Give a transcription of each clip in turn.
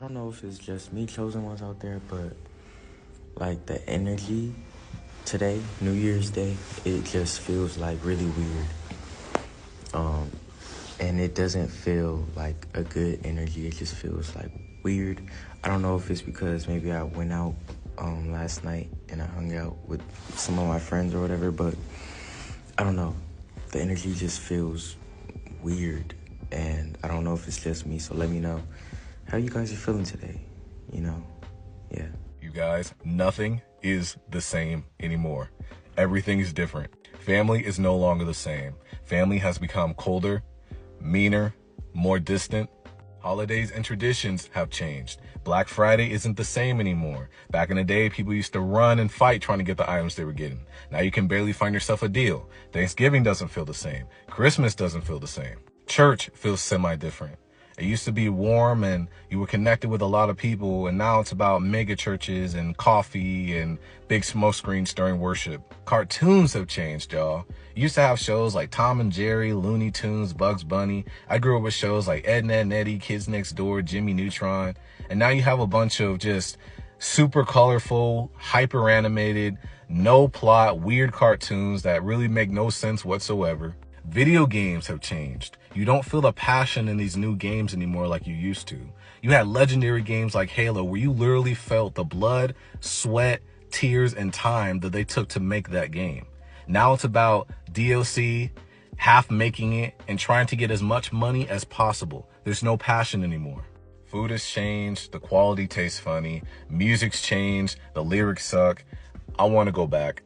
I don't know if it's just me chosen ones out there, but like the energy today, New Year's Day, it just feels like really weird. And it doesn't feel like a good energy. It just feels like weird. I don't know if it's because maybe I went out last night and I hung out with some of my friends or whatever, but I don't know. The energy just feels weird, and I don't know if it's just me, so let me know how you guys are feeling today, yeah. You guys, nothing is the same anymore. Everything is different. Family is no longer the same. Family has become colder, meaner, more distant. Holidays and traditions have changed. Black Friday isn't the same anymore. Back in the day, people used to run and fight trying to get the items they were getting. Now you can barely find yourself a deal. Thanksgiving doesn't feel the same. Christmas doesn't feel the same. Church feels semi-different. It used to be warm and you were connected with a lot of people, and now it's about mega churches and coffee and big smoke screens during worship. Cartoons have changed, y'all. You used to have shows like Tom and Jerry, Looney Tunes, Bugs Bunny. I grew up with shows like Ed, Edd n Eddy, Kids Next Door, Jimmy Neutron. And now you have a bunch of just super colorful, hyper animated, no plot, weird cartoons that really make no sense whatsoever. Video games have changed. You don't feel the passion in these new games anymore like you used to. You had legendary games like Halo where you literally felt the blood, sweat, tears, and time that they took to make that game. Now it's about DLC, half making it, and trying to get as much money as possible. There's no passion anymore. Food has changed, the quality tastes funny, music's changed, the lyrics suck. I want to go back.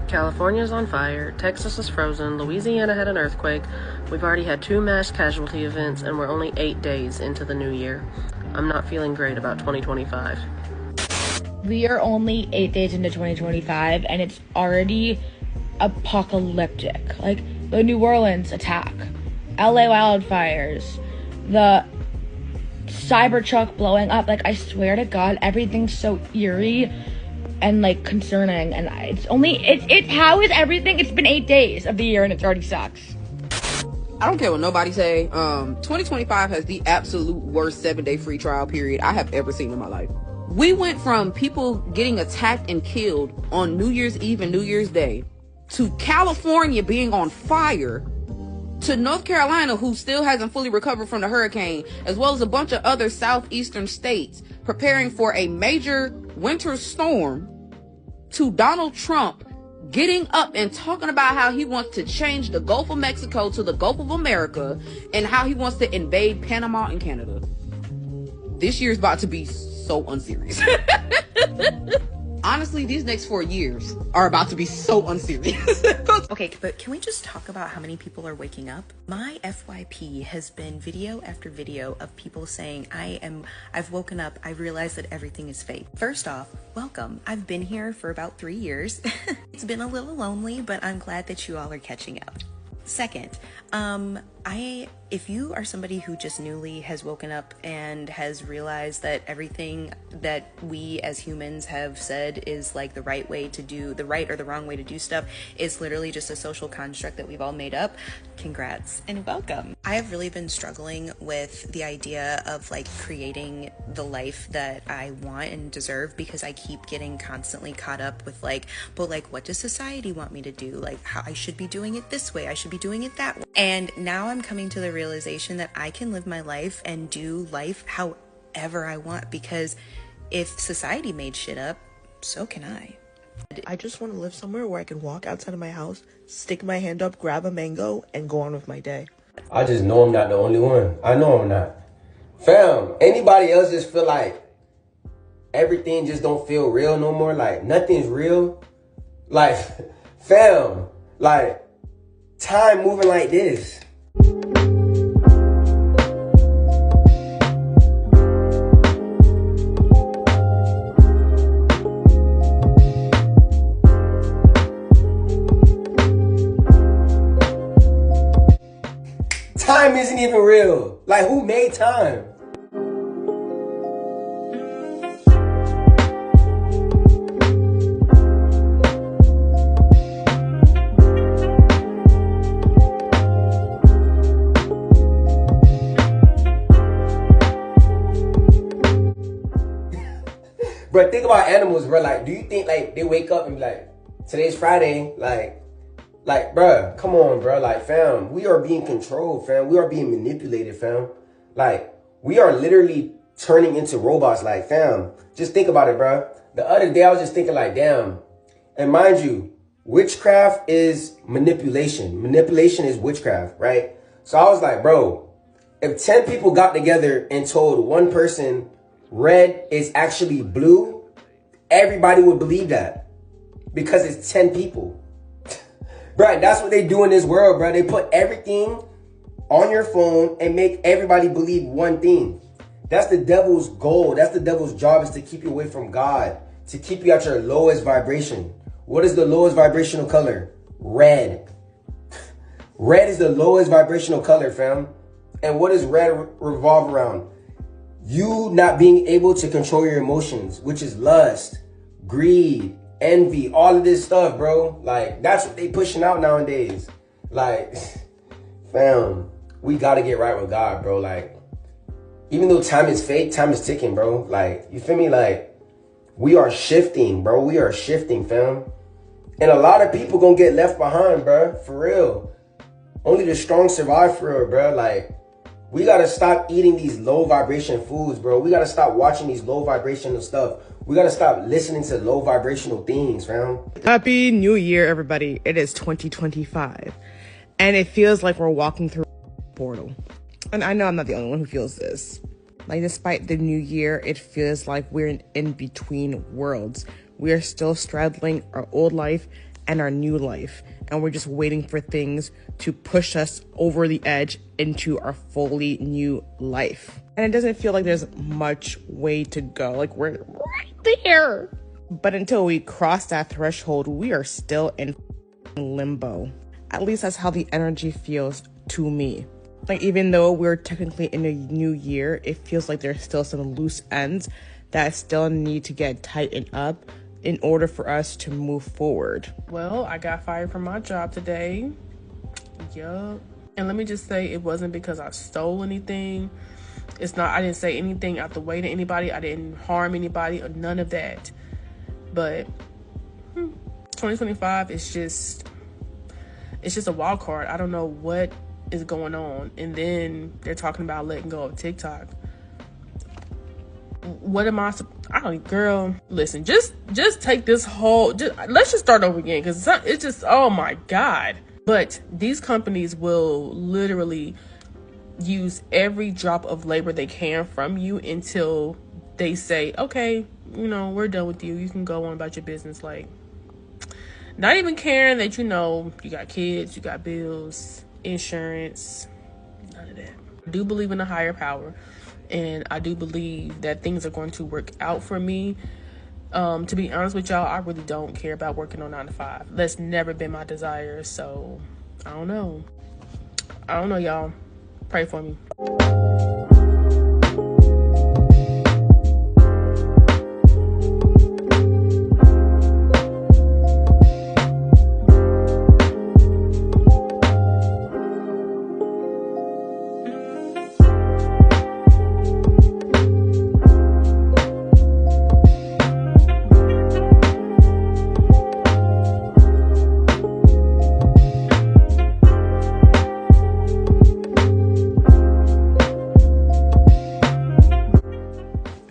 California's on fire, Texas is frozen, Louisiana had an earthquake, we've already had 2 mass casualty events, and we're only 8 days into the new year. I'm not feeling great about 2025. We are only 8 days into 2025, and it's already apocalyptic. Like, the New Orleans attack, LA wildfires, the Cybertruck blowing up. Like, I swear to God, everything's so eerie and like concerning, and it's how is everything? It's been 8 days of the year and it already sucks. I don't care what nobody say. 2025 has the absolute worst 7-day free trial period I have ever seen in my life. We went from people getting attacked and killed on New Year's Eve and New Year's Day to California being on fire to North Carolina, who still hasn't fully recovered from the hurricane, as well as a bunch of other southeastern states preparing for a major winter storm, to Donald Trump getting up and talking about how he wants to change the Gulf of Mexico to the Gulf of America and how he wants to invade Panama and Canada. This year's about to be so unserious. Honestly, these next 4 years are about to be so unserious. Okay, but can we just talk about how many people are waking up? My FYP has been video after video of people saying, I've woken up, I realized that everything is fake. First off, welcome. I've been here for about 3 years. It's been a little lonely, but I'm glad that you all are catching up. Second, if you are somebody who just newly has woken up and has realized that everything that we as humans have said is like the right way to do, the right or the wrong way to do stuff is literally just a social construct that we've all made up, congrats and welcome. I have really been struggling with the idea of like creating the life that I want and deserve, because I keep getting constantly caught up with like, but like, what does society want me to do? Like, how I should be doing it this way, I should be doing it that way. And now I'm coming to the realization that I can live my life and do life however I want, because if society made shit up, so can I. I just want to live somewhere where I can walk outside of my house, stick my hand up, grab a mango, and go on with my day. I just know I'm not the only one. I know I'm not. Fam, anybody else just feel like everything just don't feel real no more? Like, nothing's real? Like, fam, like, time moving like this. isn't even real. Like, who made time? Bro, think about animals, bro. Like, do you think, like, they wake up and be like, today's Friday, like, bro, come on, bro. Like, fam, we are being controlled, fam. We are being manipulated, fam. Like, we are literally turning into robots, like, fam. Just think about it, bro. The other day, I was just thinking, like, damn. And mind you, witchcraft is manipulation. Manipulation is witchcraft, right? So I was like, bro, if 10 people got together and told one person red is actually blue, everybody would believe that because it's 10 people. Bro, that's what they do in this world, bro. They put everything on your phone and make everybody believe one thing. That's the devil's goal. That's the devil's job, is to keep you away from God, to keep you at your lowest vibration. What is the lowest vibrational color? Red. Red is the lowest vibrational color, fam. And what does red revolve around? You not being able to control your emotions, which is lust, greed, envy, all of this stuff, bro. Like, that's what they pushing out nowadays. Like, fam, we gotta get right with God, bro. Like, even though time is fake, time is ticking, bro. Like, you feel me? Like, we are shifting, bro. We are shifting, fam. And a lot of people gonna get left behind, bro. For real. Only the strong survive, for real, bro. Like, we gotta stop eating these low vibration foods, bro. We gotta stop watching these low vibrational stuff. We gotta stop listening to low vibrational things, fam. Happy New Year, everybody. It is 2025. And it feels like we're walking through a portal. And I know I'm not the only one who feels this. Like, despite the new year, it feels like we're in between worlds. We are still straddling our old life and our new life. And we're just waiting for things to push us over the edge into our fully new life. And it doesn't feel like there's much way to go. Like, we're right there. But until we cross that threshold, we are still in limbo. At least that's how the energy feels to me. Like, even though we're technically in a new year, it feels like there's still some loose ends that still need to get tightened up in order for us to move forward. Well, I got fired from my job today. Yup. And let me just say, it wasn't because I stole anything. I didn't say anything out the way to anybody. I didn't harm anybody or none of that. But 2025 is just a wild card. I don't know what is going on. And then they're talking about letting go of TikTok. What am I don't, girl, listen, just take this whole, let's just start over again, because it's just, oh my God. But these companies will literally use every drop of labor they can from you until they say, okay, we're done with you. You can go on about your business. Like, not even caring that, you got kids, you got bills, insurance, none of that. I do believe in a higher power. And I do believe that things are going to work out for me. To be honest with y'all, I really don't care about working on 9 to 5. That's never been my desire. So, I don't know, y'all. Pray for me.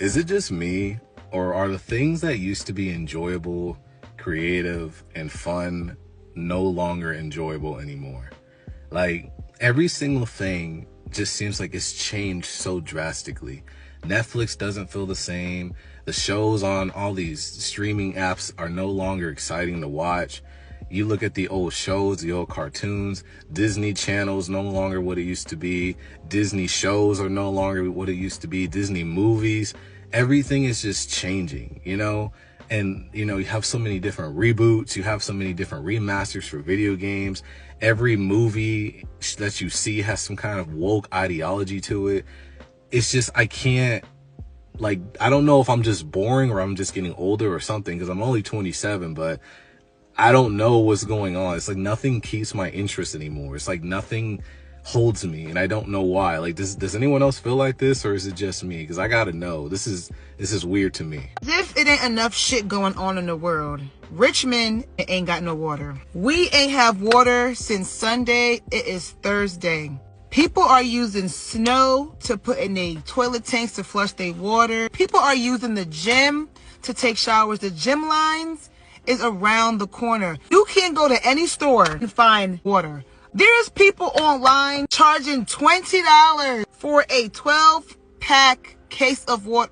Is it just me, or are the things that used to be enjoyable, creative, and fun no longer enjoyable anymore? Like, every single thing just seems like it's changed so drastically. Netflix doesn't feel the same. The shows on all these streaming apps are no longer exciting to watch. You look at the old shows, the old cartoons, Disney Channel's no longer what it used to be. Disney shows are no longer what it used to be. Disney movies, everything is just changing, And, you know, you have so many different reboots. You have so many different remasters for video games. Every movie that you see has some kind of woke ideology to it. It's just, I can't, like, I don't know if I'm just boring or I'm just getting older or something, because I'm only 27, but I don't know what's going on. It's like nothing keeps my interest anymore. It's like nothing holds me, and I don't know why. Like, does anyone else feel like this, or is it just me? Because I gotta know. This is weird to me. As if it ain't enough shit going on in the world, Richmond ain't got no water. We ain't have water since Sunday. It is Thursday. People are using snow to put in their toilet tanks to flush their water. People are using the gym to take showers. The gym lines is around the corner. You can't go to any store and find water. There's people online charging $20 for a 12-pack case of water.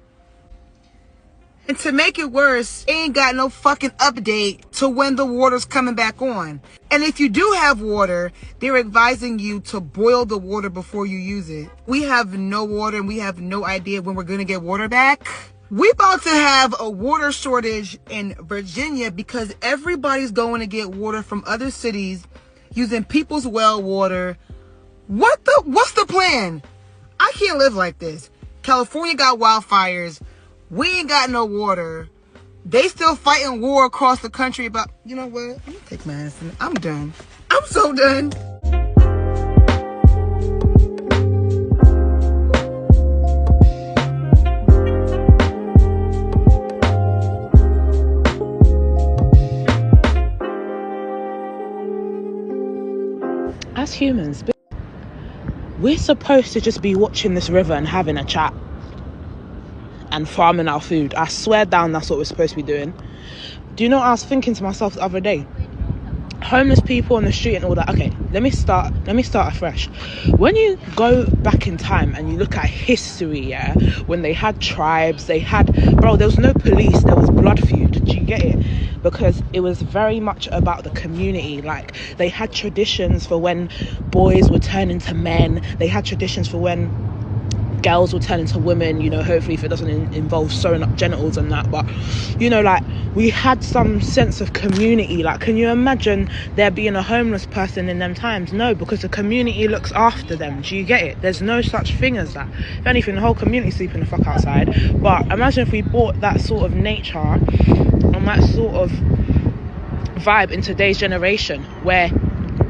And to make it worse, ain't got no fucking update to when the water's coming back on. And if you do have water, they're advising you to boil the water before you use it. We have no water and we have no idea when we're gonna get water back. We about to have a water shortage in Virginia because everybody's going to get water from other cities using people's well water. What's the plan? I can't live like this. California got wildfires. We ain't got no water. They still fighting war across the country about, you know what? I'm gonna take my ass in. I'm done. I'm so done. As humans, we're supposed to just be watching this river and having a chat and farming our food. I swear down, that's what we're supposed to be doing. Do you know what I was thinking to myself the other day? Homeless people on the street and all that. Okay, let me start afresh. When you go back in time and you look at history, yeah, when they had tribes, there was no police, there was blood feud. Do you get it? Because it was very much about the community. Like, they had traditions for when boys would turn into men. They had traditions for when girls will turn into women, you know, hopefully if it doesn't involve sewing up genitals and that. But, you know, like, we had some sense of community. Like, can you imagine there being a homeless person in them times? No, because the community looks after them. Do you get it? There's no such thing as that. If anything, the whole community sleeping the fuck outside. But imagine if we brought that sort of nature and that sort of vibe in today's generation, where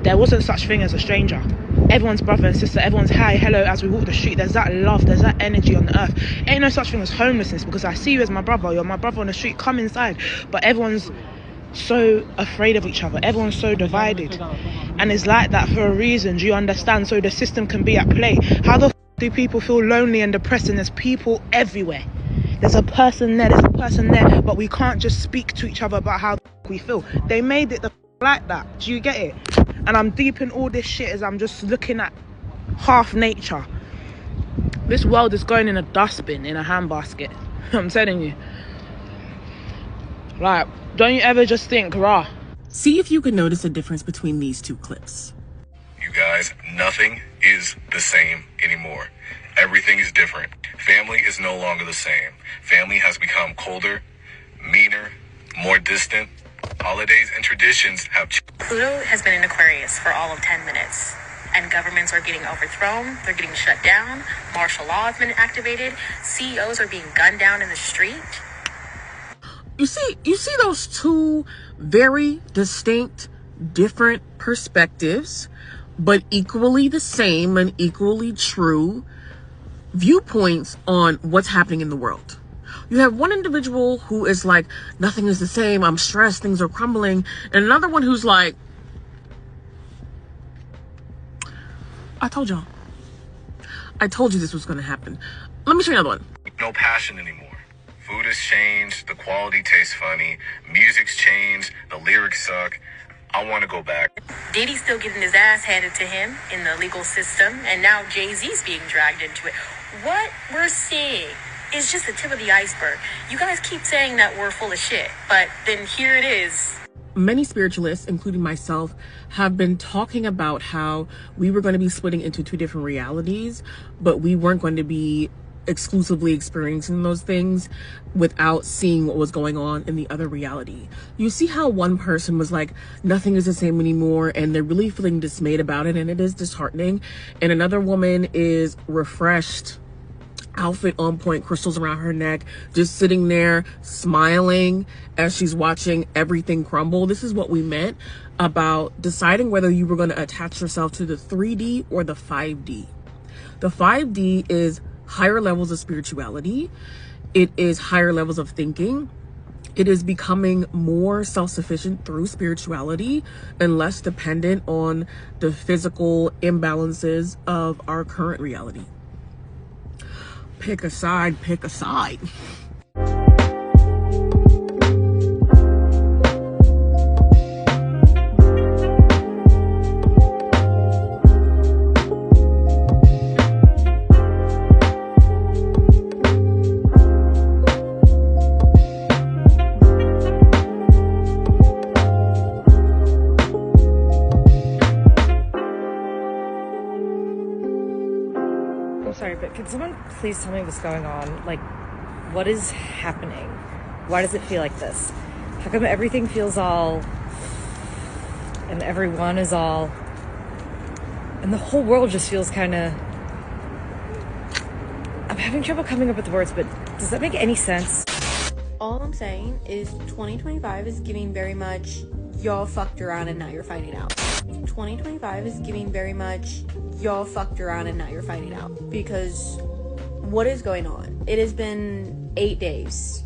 there wasn't such thing as a stranger. Everyone's brother and sister, everyone's hi, hello as we walk the street. There's that love, there's that energy on the earth. Ain't no such thing as homelessness, because I see you as my brother, you're my brother on the street, come inside. But everyone's so afraid of each other, everyone's so divided, and it's like that for a reason. Do you understand? So the system can be at play. How the do people feel lonely and depressed, and there's people everywhere? There's a person there, there's a person there, but we can't just speak to each other about how we feel. They made it like that. Do you get it? And I'm deep in all this shit as I'm just looking at half nature. This world is going in a dustbin, in a handbasket. I'm telling you. Like, don't you ever just think, rah. See if you can notice a difference between these two clips. You guys, nothing is the same anymore. Everything is different. Family is no longer the same. Family has become colder, meaner, more distant. Holidays and traditions have changed. Pluto has been in Aquarius for all of 10 minutes. And governments are getting overthrown. They're getting shut down. Martial law has been activated. CEOs are being gunned down in the street. You see those two very distinct, different perspectives, but equally the same and equally true viewpoints on what's happening in the world. You have one individual who is like, nothing is the same, I'm stressed, things are crumbling. And another one who's like, I told y'all. I told you this was going to happen. Let me show you another one. No passion anymore. Food has changed, the quality tastes funny, music's changed, the lyrics suck. I want to go back. Diddy's still getting his ass handed to him in the legal system, and now Jay-Z's being dragged into it. What we're seeing is just the tip of the iceberg. You guys keep saying that we're full of shit, but then here it is. Many spiritualists, including myself, have been talking about how we were going to be splitting into two different realities, but we weren't going to be exclusively experiencing those things without seeing what was going on in the other reality. You see how one person was like, nothing is the same anymore, and they're really feeling dismayed about it, and it is disheartening. And another woman is refreshed, outfit on point, crystals around her neck, just sitting there smiling as she's watching everything crumble. This is what we meant about deciding whether you were going to attach yourself to the 3D or the 5D. The 5D is higher levels of spirituality. It is higher levels of thinking. It is becoming more self-sufficient through spirituality and less dependent on the physical imbalances of our current reality. Pick a side, pick a side. I'm sorry, but can someone please tell me what's going on? Like, what is happening? Why does it feel like this? How come everything feels all, and everyone is all, and the whole world just feels kind of... I'm having trouble coming up with words, but does that make any sense? All I'm saying is 2025 is giving very much, y'all fucked around and now you're finding out. 2025 is giving very much, y'all fucked around and now you're finding out. Because what is going on? It has been 8 days